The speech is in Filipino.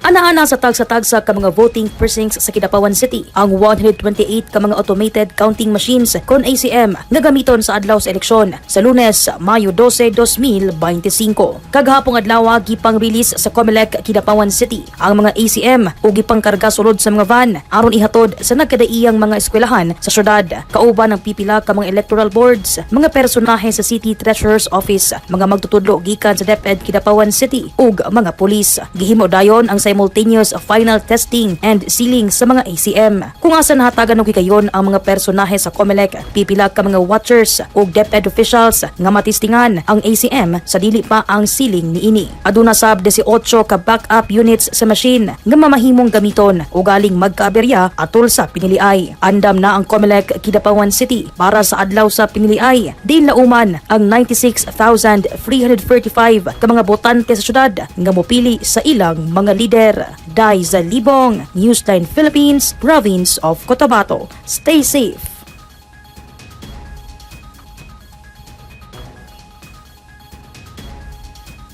Ana-ana sa tagsa-tagsa ka mga voting precincts sa Kidapawan City ang 128 ka mga automated counting machines kon ACM nga gamiton sa adlaw sa eleksyon sa Lunes, Mayo 12, 2025. Kaghapong adlaw gipang-release sa COMELEC Kidapawan City ang mga ACM ug gipangkarga sulod sa mga van aron ihatod sa nagkadaiyang mga eskwelahan sa syudad. Kauban ang pipila ka mga electoral boards, mga personahe sa City Treasurer's Office, mga magtutudlo gikan sa DepEd Kidapawan City ug mga pulis. Gihimo dayon ang simultaneous final testing and sealing sa mga ACM. Kung asa nahatagan og higayon ang mga personahe sa COMELEC, pipila ka mga watchers ug DepEd officials nga matistingan ang ACM sa dili pa ang sealing niini. Aduna sab 18 ka backup units sa machine nga mamahimong gamiton ug galing magkaaberya atol sa piniliay. Andam na ang COMELEC Kidapawan City para sa adlaw sa piniliay. Din lauman ang 96,345 ka mga botante sa syudad nga mopili sa ilang mga lider. Dai sa Libong, Newsline Philippines, Province of Cotabato. Stay safe.